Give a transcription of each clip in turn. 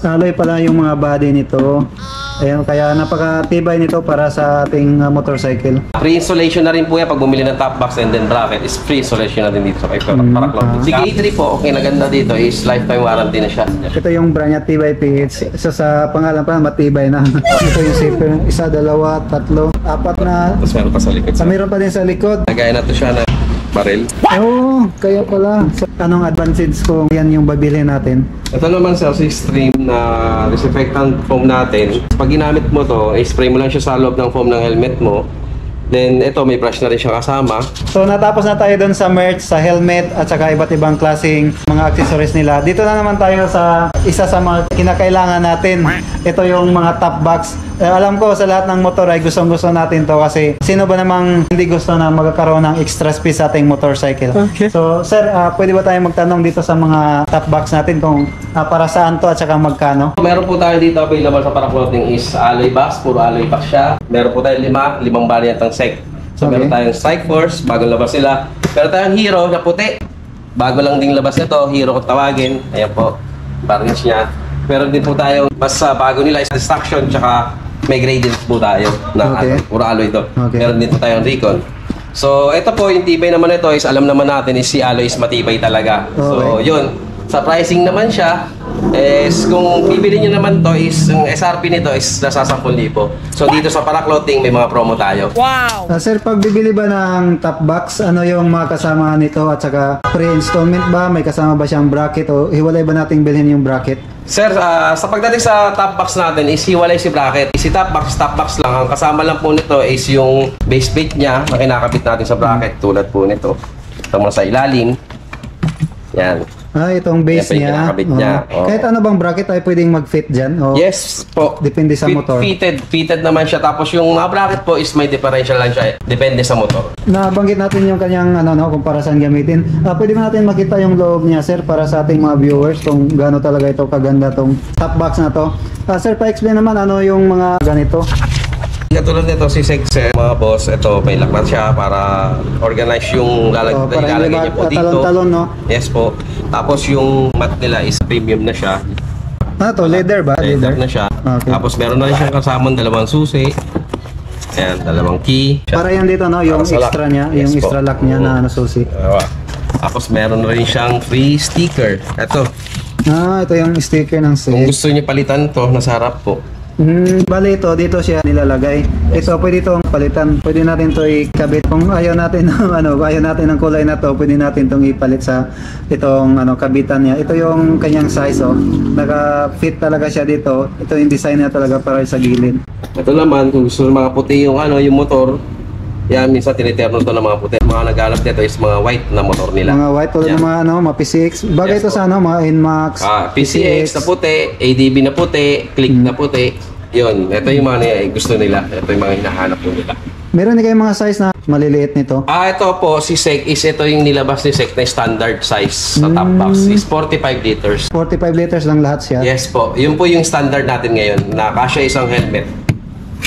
Alloy pala yung mga body nito. Ayan, kaya napakatibay nito para sa ating motorcycle. Free installation na rin po yan pag bumili ng top box and then bracket is free installation na din dito sa Paraclothing. Si K3 po, okay na ganda dito is lifetime warranty na siya. Ito yung brand niya, Tibay PH. Isa sa pangalan pa, matibay na. Ito yung zipper. Isa, dalawa, tatlo, apat na. Tapos meron pa sa likod. Meron pa din sa likod. Nagaya na to siya na baril. Oo, kaya pala. So, anong advantage kung yan yung babilhin natin? Ito naman sa stream na disinfectant foam natin. Pag ginamit mo to, spray mo lang siya sa loob ng foam ng helmet mo. Then ito, may brush na rin siya kasama. So natapos na tayo dun sa merch, sa helmet at saka iba't ibang klaseng mga accessories nila. Dito na naman tayo sa isa sa mga kinakailangan natin. Ito yung mga top box. Alam ko sa lahat ng motor ay gustong-gusto natin to kasi sino ba namang hindi gusto na magkakaroon ng extra space sa ating motorcycle. Okay. So sir, pwede ba tayo magtanong dito sa mga top box natin kung para saan to at saka magkano? Meron po tayo dito available sa Paraclothing is alloy box, puro alloy box siya. Meron po tayo limang variant ng SEC. So meron tayong Strike Force, bagong labas sila. Meron tayong Hero na puti. Bago lang ding labas nito, Hero kung tawagin. Ayan po, varnish niya. Meron din po tayong mas bago nila is Destruction, tsaka may gradient po tayo na puro alloy ito. Meron din po tayong Recon. So ito po, yung tibay naman ito is alam naman natin is si alloy is matibay talaga. So yun, sa pricing naman siya, is kung bibili nyo naman to is yung SRP nito is nasa 10,000. So dito sa Paraclothing may mga promo tayo. Wow! Sir, pag bibili ba ng top box, ano yung mga kasama nito at saka pre-installment ba? May kasama ba siyang bracket o hiwalay ba nating bilhin yung bracket? Sir, sa pagdating sa top box natin is hiwalay si bracket. Si top box lang. Ang kasama lang po nito is yung base plate niya na kinakabit natin sa bracket tulad po nito. Ito mo sa ilalim. Yan. Itong base niya. Kahit ano bang bracket ay pwedeng mag-fit dyan? O yes po. Depende sa motor? Fitted naman siya. Tapos yung mga bracket po is may differential lang siya. Depende sa motor. Nabanggit natin yung kanyang kung para saan gamitin. Pwede ba natin makita yung loob niya, sir, para sa ating mga viewers kung gaano talaga ito kaganda tong top box na to. Sir, pa-explain naman ano yung mga ganito. Katulad nito si Sexer, mga boss, ito may lakmat siya para organize yung ilalagay niya po dito. Talon-talon, no? Yes po. Tapos yung mat nila is premium na siya. To leather ba? Leather na siya. Okay. Tapos meron na rin siyang kasamang dalawang susi. Ayan, dalawang key. Para yan dito, no? Yung extra niya, yung extra lock niya na susi. Tapos meron na rin siyang free sticker. Ito. Ito yung sticker ng SEC. Kung gusto niyo palitan to, nasa harap po. Bali ito, dito siya nilalagay. Ito pwede itong palitan. Pwede natin ito ikabit. Kung ayaw natin ng ayaw natin ng kulay na to, pwede natin itong ipalit sa itong kabitan niya. Ito yung kanyang size, naka-fit talaga siya dito. Ito yung design niya talaga para sa gilid. Ito naman, kung gusto mga puti yung yung motor, yan, minsan tiniterno ito ng mga puti. Mga naghanap dito is mga white na motor nila. Mga white, tulad ng mga PCX. Bagay ito sa mga NMAX. PCX na puti, ADB na puti, Click na puti. Yun, ito yung mga gusto nila. Ito yung mga hinahanap po nila. Meron din kayong mga size na maliliit nito? Ito po, si SEC is ito yung nilabas ni SEC na standard size sa top box. Is 45 liters. 45 liters lang lahat siya? Yes po. Yun po yung standard natin ngayon na kasya isang helmet.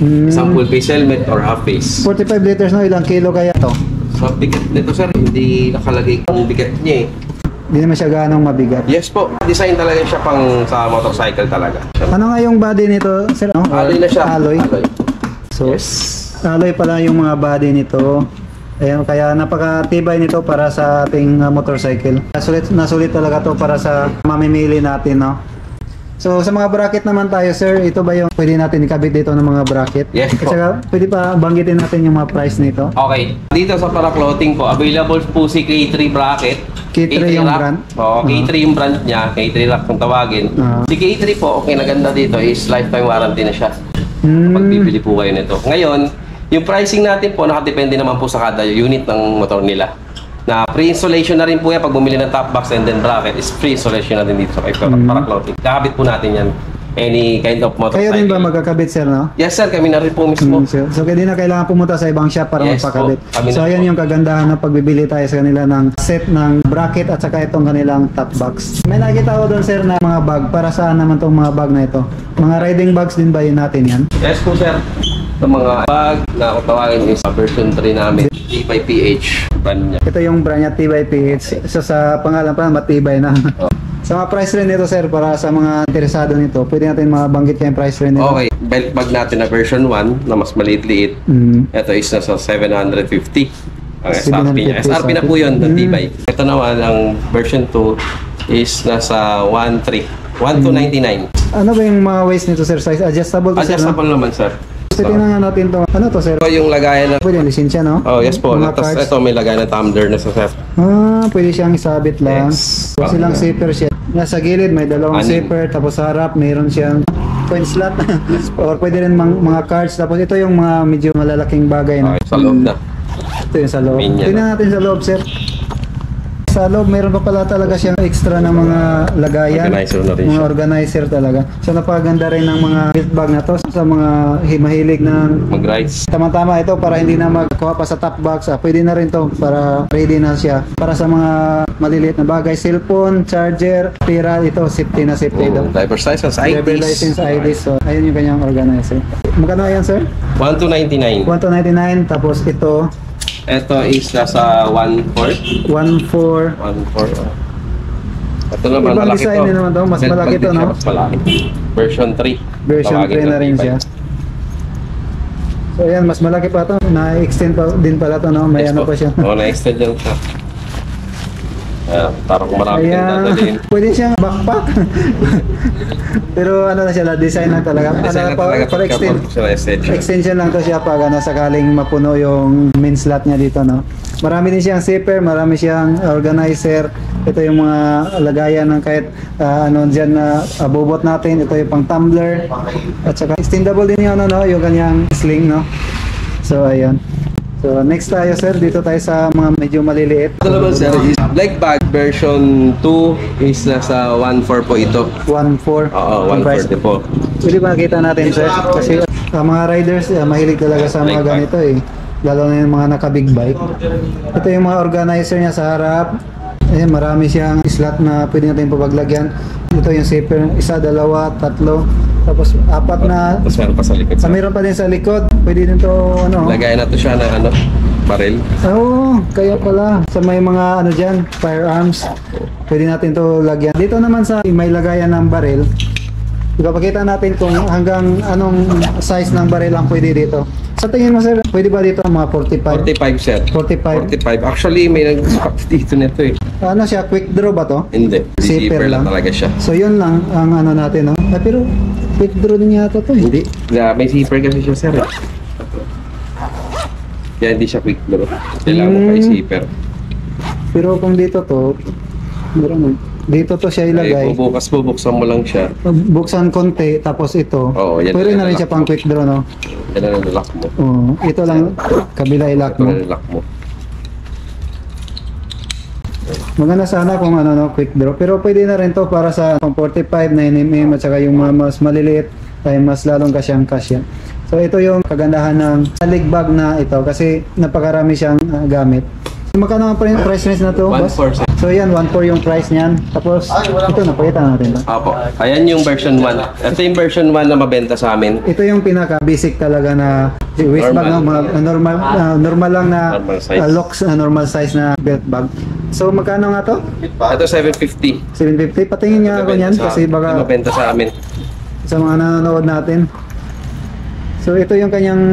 Isang full face helmet or half face. 45 liters no, ilang kilo kaya to? So bigat nito sir, hindi nakalagay kung bigat niya Hindi naman siya ganong mabigat. Yes po, design talaga siya pang sa motorcycle talaga. Ano nga yung body nito sir? Alloy na siya. Alloy. So, yes. Alloy pala yung mga body nito. Ayan, kaya napakatibay nito para sa ating motorcycle. Nasulit talaga to para sa mamimili natin, no? So sa mga bracket naman tayo sir, ito ba yung pwede natin ikabit dito ng mga bracket? Yes po. At saka pwede pa banggitin natin yung mga price nito? Okay. Dito sa Paraclothing po, available po si K3 bracket. K3 yung brand? Oo, K3 yung brand niya. K3 lock kung tawagin. Si K3 po, okay na ganda dito is lifetime warranty na siya. Pag bibili po kayo nito. Ngayon, yung pricing natin po, nakadepende naman po sa kada unit ng motor nila. Na free installation na rin po yan pag bumili ng top box and then bracket is free installation na din dito sa Paraclothing. Kakabit po natin yan any kind of motorcycle. Kayo rin ba magkakabit sir, no? Yes sir, kami na rin po mismo. So kaya di na kailangan pumunta sa ibang shop para magpakabit. So ayan yung kagandahan na pagbibili tayo sa kanila ng set ng bracket at saka itong kanilang top box. May nakita ko doon sir na mga bag. Para saan naman tong mga bag na ito? Mga riding bags din ba yun natin yan? Yes po sir. Ito mga bag na kung tawagin is version 3 namin. T by PH brand niya. Ito yung brand niya, Tibay PH. Isa sa pangalan pa, matibay na. Sa mga price rin nito sir, para sa mga interesado nito, pwede natin mabanggit kayong price rin nito. Okay, belt bag natin na version 1 na mas maliit-liit. Ito is nasa 750. Ang SRP niya. 750 SRP na po yun, ng tibay. Ito naman, ang version 2 is nasa 1299. Ano ba yung mga waist nito sir? Size adjustable to sir? Adjustable naman, sir. So, tingnan nga natin to. Ano to sir? Ito yung lagayan ng... Pwede yung lisensya, no? Oh, yes po. Mga Tapos cards. ito may lagayan ng tumbler na sa sir. Pwede siyang isabit lang. Yes. Silang zipper siya. Nasa gilid may dalawang Anim. zipper, tapos sa harap mayroon siyang coin slot. Or pwede rin mga cards. Tapos ito yung mga medyo malalaking bagay na. Okay, sa loob na. Ito yung sa loob. Main yan, Tingnan natin sa loob, sir. Sa loob, mayroon pa pala talaga siyang extra na mga lagayan. Organizer na rin Mga siya. organizer talaga. So napakaganda rin ng mga gift bag na to sa mga mahilig ng Mag-rides. tama-tama ito para hindi na magkuha pa sa top box. Pwede na rin to para ready na siya. Para sa mga maliliit na bagay, cellphone, charger, pira, ito safety na safety ito. Driver license, Driver license, IDs. So ayun yung kanyang organizer. Magkano yan sir? 1299. 1,299 tapos ito Ito is nasa 1/4. 1,400. 1/4. Ito naman, Ibang malaki design to. din naman to, mas Belt malaki bag to, din siya, no? Mas malaki. Version 3. Version Tawagin 3 na ng rin tibay. siya. So ayan, mas malaki pa to. Na-extend pa din pala to, no? May Yes ano po. pa siya. Oo, na-extend lang siya. Parang marami kang Ayan, dadalhin. pwede siyang backpack. Pero ano na siya, design lang talaga. Design na talaga. para extend. Extension. Extension lang to siya pag sakaling mapuno yung main slot niya dito, no? Marami din siyang zipper, marami siyang organizer. Ito yung mga lagayan ng kahit ano diyan na bobot natin. Ito yung pang tumbler. At saka extendable din yung no, yung kanyang sling, no? So ayun. So next tayo sir, dito tayo sa mga medyo maliliit. Ito naman sir is leg bag version 2 is nasa 1/4 po ito. 1,400. Oo, Ang price. 1/4 po. Pwede ba nakita natin sir? Kasi mga riders mahilig talaga sa mga Bike. ganito eh. Lalo na yung mga naka-big bike. Ito yung mga organizer niya sa harap. Ayan, marami siyang slot na pwede natin papaglagyan. Ito yung zipper, isa, dalawa, tatlo. Tapos apat na. Tapos meron pa sa likod. Mayroon pa din sa likod. Pwede din to ano. Lagayan na to siya ng ano, baril. Oo, kaya pala. Sa may mga ano dyan, firearms. Pwede natin to lagyan. Dito naman sa may lagayan ng baril. Ipapakita natin kung hanggang anong size ng baril ang pwede dito. Sa tingin mo sir, pwede ba dito mga 45? 45 sir. 45. 45. Actually, may nag-stock dito nito eh. Ano siya, quick draw ba to? Hindi. Zipper Zipper lang lang. talaga siya. So yun lang ang ano natin, no? Pero quick draw din yata to eh. Hindi. May zipper kasi siya sir eh. Kaya hindi siya quick draw. Kailangan mo pa i-zipper. Pero kung dito to, meron dito to siya ilagay. Bubuksan mo lang siya. Buksan konti, tapos ito. Oo, yan Pwede na na rin siya pang quick draw, no? Yan na lock mo. Oo, ito lang, kabila ilak Ito mo. na lock mo. Maganda sana kung ano, no, quick draw. Pero pwede na rin to para sa pang 45, 9mm at saka yung mga mas maliliit ay mas lalong kasyang kasya. So ito yung kagandahan ng leg bag na ito kasi napakarami siyang gamit. Magkano ang price range na to, boss? 1/4 sir. So yan, 1,400 yung price niyan. Tapos ito, napakita natin ba? Apo. Ayan yung version 1. Ito yung version 1 na mabenta sa amin. Ito yung pinaka basic talaga na waist bag, no? Normal lang na Normal size. locks, normal size na belt bag. So magkano nga to? Ito 750. 750. Patingin nga ako niyan kasi baka mabenta sa amin. sa mga nanonood natin. So ito yung kanyang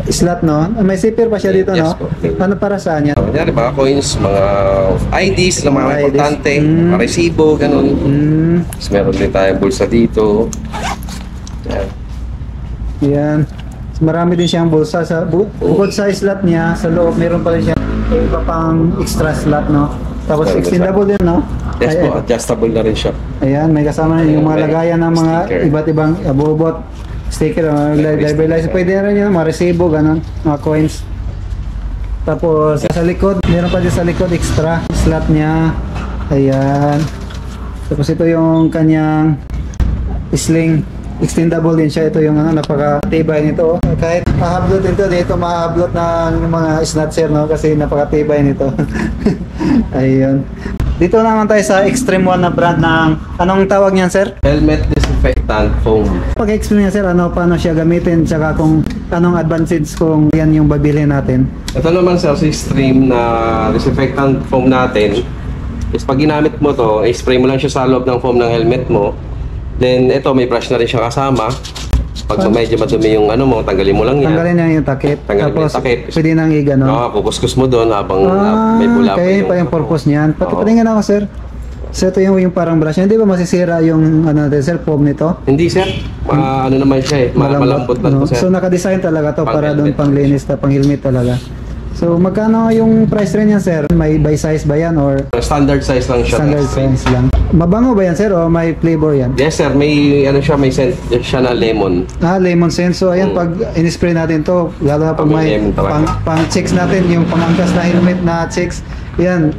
slot, no? May zipper pa siya dito, Yes no? po. Ano para saan yan? Kunyari, mga coins, mga IDs na mga Mga IDs. importante, mga resibo, ganun. Tapos meron din tayong bulsa dito. Yan. Yan. So, marami din siyang bulsa sa bukod sa slot niya, sa loob meron pa rin siya iba pang extra slot, no? Tapos Meron extendable din, no? Yes Ay, po, adjustable na rin siya. Ayan, may kasama na yung mga May lagayan ng mga sticker. iba't ibang bobot, sticker, driver license. Pwede na rin yun, mga resibo, ganun, mga coins. Tapos sa likod, meron pa din sa likod extra slot niya. Ayan. Tapos ito yung kanyang sling. Extendable din siya. Ito yung napakatibay nito. Kahit mahablot dito mahablot ng mga snatcher, no? Kasi napakatibay nito. Ayun. Dito naman tayo sa Extreme One na brand ng, anong tawag niyan sir? Helmet disinfectant foam. Pag-explain niya sir, paano siya gamitin, tsaka kung anong advantage kung yan yung babilhin natin. Ito naman sir, si stream na disinfectant foam natin is pag ginamit mo to, spray mo lang siya sa loob ng foam ng helmet mo. Then ito, may brush na rin siya kasama. Pag medyo madumi yung ano mo, tanggalin mo lang yan. Tanggalin niya yung takip. Tanggalin mo yung Tapos, takip. pwede nang igano. No, kukuskus mo doon habang may pula kaya pa yung purpose niyan. Oo. Patingin ako, sir. So, ito yung parang brush niya. Hindi ba masisira yung ano natin, sir, foam nito? Hindi sir, ano naman siya eh, malambot lang no? to sir. So, nakadesign talaga to Pang para doon helmet. pang linis na pang helmet talaga. So, magkano yung price rin yan, sir? May by size ba yan or Standard size lang siya. standard spray. size lang? Mabango ba yan, sir? O may flavor yan? Yes sir, may ano siya, may scent siya na lemon. Lemon scent. So, ayan, pag in-spray natin to, lalo na pag May may lemon talaga. pang chicks natin, yung pangangkas na helmet na chicks, yan,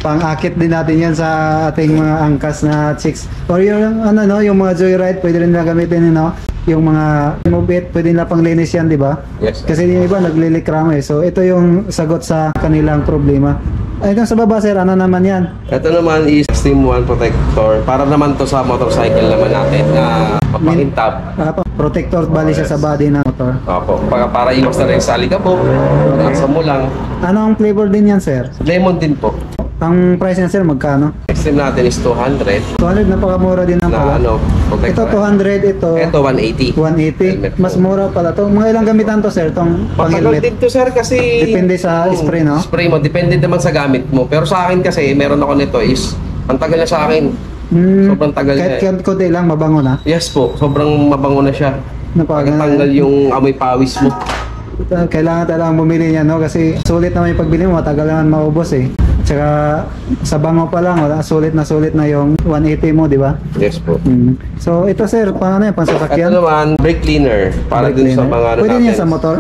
pang-akit din natin yan sa ating mga angkas na chicks. Or yung, ano, no, yung mga joyride, pwede rin na gamitin, no? Yung mga mobit, pwede nila pang linis yan, di ba? Yes sir. Kasi yung iba, naglilikrama eh. So, ito yung sagot sa kanilang problema. Ay, ito sa baba, sir, ano naman yan? Ito naman is Steam 1 Protector. Para naman to sa motorcycle naman natin na papakintab. Protector, bali siya sa body ng motor. Opo, para iwas na rin sa alikabok. Nasa mo lang. Anong flavor din yan, sir? Lemon din po. Ang price niya, sir, magkano? Steam natin is 200 200, napakamura din ng na pala. ano, Ito protector. 200, ito Ito 180. 180. Helmet Mas po. mura pala to. Mga ilang gamitan to, sir, tong pang Matagal helmet? din to sir kasi Depende sa spray, no? Spray mo, depende naman sa gamit mo. Pero sa akin kasi, meron ako nito is, ang tagal na sa akin. Sobrang tagal Kahit niya eh. konti lang, mabango na. Yes po, sobrang mabango na siya. Pagkatanggal yung amoy pawis mo. Kailangan talagang bumili niya, no? Kasi sulit naman yung pagbili mo, matagal naman maubos eh. Tsaka sa bango pa lang, wala, sulit na yung 180 mo, di ba? Yes po. So ito, sir, paano yan? Ito Pansasakyan? naman, brake cleaner. Para Brake dun sa cleaner. mga ano Pwede natin. niya sa motor?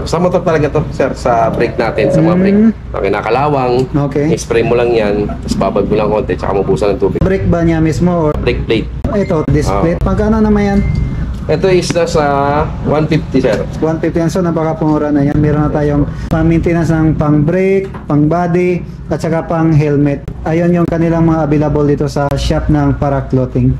Sa motor talaga to, sir. Sa brake natin, sa mga brake. Sa kinakalawang. Okay. I-spray mo lang yan. Tapos babag mo lang konti, tsaka mabusan ng tubig. Brake ba niya mismo or Brake plate. ito, display? Pagkano naman yan? Ito is nasa 150, sir. 150 yan. So, napaka-pumura na yan. Meron na tayong pang-maintenance ng pang-brake, pang-body, at saka pang-helmet. Ayun yung kanilang mga available dito sa shop ng Para Clothing.